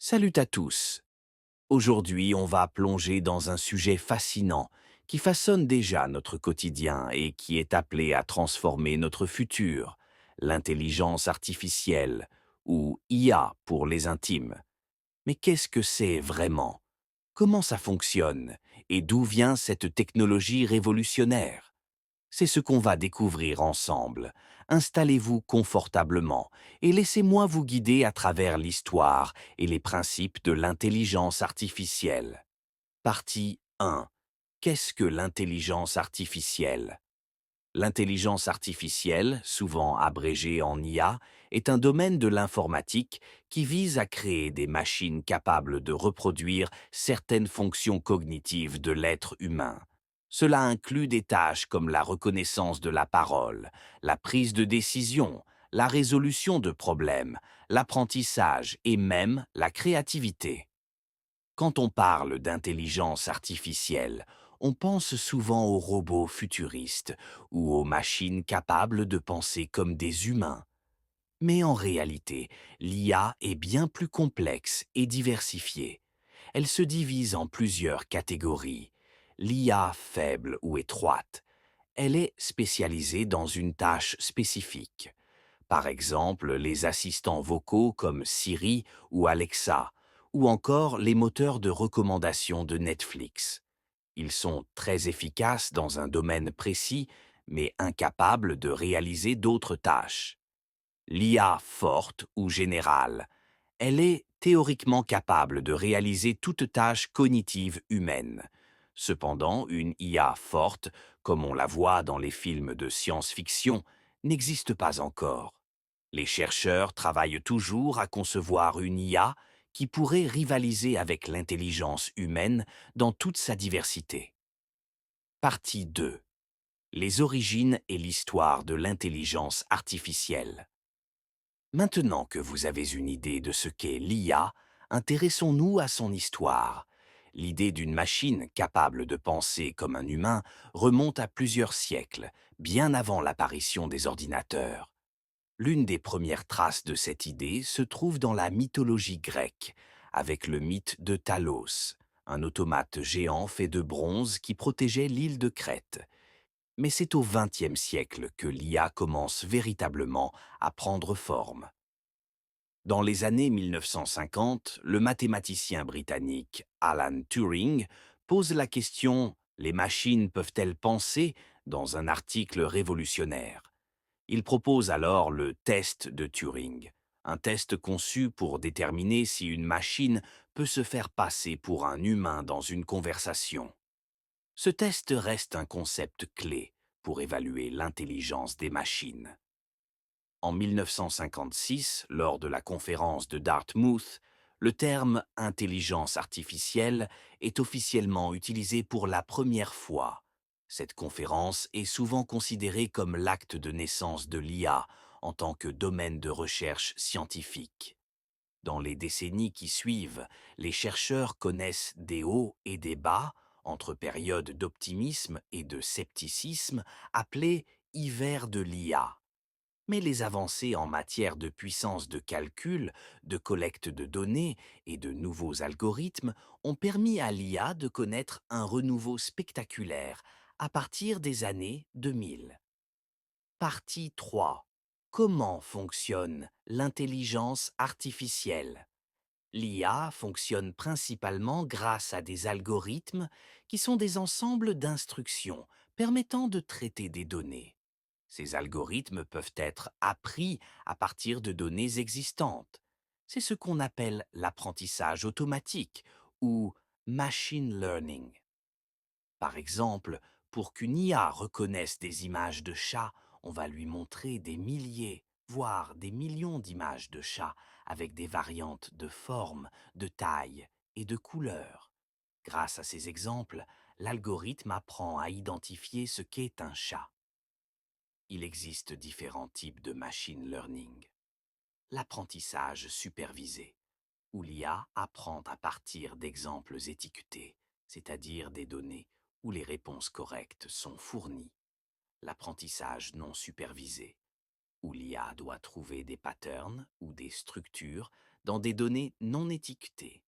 Salut à tous. Aujourd'hui, on va plonger dans un sujet fascinant qui façonne déjà notre quotidien et qui est appelé à transformer notre futur, l'intelligence artificielle, ou IA pour les intimes. Mais qu'est-ce que c'est vraiment? Comment ça fonctionne? Et d'où vient cette technologie révolutionnaire? C'est ce qu'on va découvrir ensemble. Installez-vous confortablement et laissez-moi vous guider à travers l'histoire et les principes de l'intelligence artificielle. Partie 1. Qu'est-ce que l'intelligence artificielle? L'intelligence artificielle, souvent abrégée en IA, est un domaine de l'informatique qui vise à créer des machines capables de reproduire certaines fonctions cognitives de l'être humain. Cela inclut des tâches comme la reconnaissance de la parole, la prise de décision, la résolution de problèmes, l'apprentissage et même la créativité. Quand on parle d'intelligence artificielle, on pense souvent aux robots futuristes ou aux machines capables de penser comme des humains. Mais en réalité, l'IA est bien plus complexe et diversifiée. Elle se divise en plusieurs catégories. L'IA faible ou étroite. Elle est spécialisée dans une tâche spécifique. Par exemple, les assistants vocaux comme Siri ou Alexa, ou encore les moteurs de recommandation de Netflix. Ils sont très efficaces dans un domaine précis, mais incapables de réaliser d'autres tâches. L'IA forte ou générale, elle est théoriquement capable de réaliser toute tâche cognitive humaine. Cependant, une IA forte, comme on la voit dans les films de science-fiction, n'existe pas encore. Les chercheurs travaillent toujours à concevoir une IA qui pourrait rivaliser avec l'intelligence humaine dans toute sa diversité. Partie 2. Les origines et l'histoire de l'intelligence artificielle. Maintenant que vous avez une idée de ce qu'est l'IA, intéressons-nous à son histoire. L'idée d'une machine capable de penser comme un humain remonte à plusieurs siècles, bien avant l'apparition des ordinateurs. L'une des premières traces de cette idée se trouve dans la mythologie grecque, avec le mythe de Talos, un automate géant fait de bronze qui protégeait l'île de Crète. Mais c'est au XXe siècle que l'IA commence véritablement à prendre forme. Dans les années 1950, le mathématicien britannique Alan Turing pose la question «Les machines peuvent-elles penser?» dans un article révolutionnaire. Il propose alors le test de Turing, un test conçu pour déterminer si une machine peut se faire passer pour un humain dans une conversation. Ce test reste un concept clé pour évaluer l'intelligence des machines. En 1956, lors de la conférence de Dartmouth, le terme intelligence artificielle est officiellement utilisé pour la première fois. Cette conférence est souvent considérée comme l'acte de naissance de l'IA en tant que domaine de recherche scientifique. Dans les décennies qui suivent, les chercheurs connaissent des hauts et des bas entre périodes d'optimisme et de scepticisme appelées hiver de l'IA. Mais les avancées en matière de puissance de calcul, de collecte de données et de nouveaux algorithmes ont permis à l'IA de connaître un renouveau spectaculaire à partir des années 2000. Partie 3. Comment fonctionne l'intelligence artificielle? L'IA fonctionne principalement grâce à des algorithmes qui sont des ensembles d'instructions permettant de traiter des données. Ces algorithmes peuvent être appris à partir de données existantes. C'est ce qu'on appelle l'apprentissage automatique ou machine learning. Par exemple, pour qu'une IA reconnaisse des images de chats, on va lui montrer des milliers, voire des millions d'images de chats avec des variantes de forme, de taille et de couleur. Grâce à ces exemples, l'algorithme apprend à identifier ce qu'est un chat. Il existe différents types de machine learning. L'apprentissage supervisé, où l'IA apprend à partir d'exemples étiquetés, c'est-à-dire des données où les réponses correctes sont fournies. L'apprentissage non supervisé, où l'IA doit trouver des patterns ou des structures dans des données non étiquetées.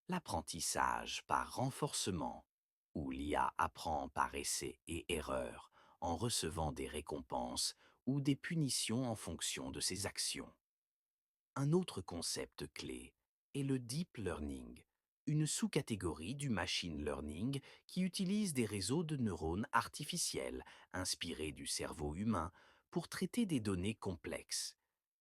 L'apprentissage par renforcement, où l'IA apprend par essai et erreur en recevant des récompenses ou des punitions en fonction de ses actions. Un autre concept clé est le deep learning, une sous-catégorie du machine learning qui utilise des réseaux de neurones artificiels inspirés du cerveau humain pour traiter des données complexes.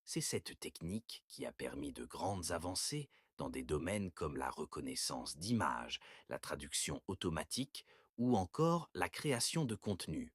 C'est cette technique qui a permis de grandes avancées dans des domaines comme la reconnaissance d'images, la traduction automatique ou encore la création de contenu.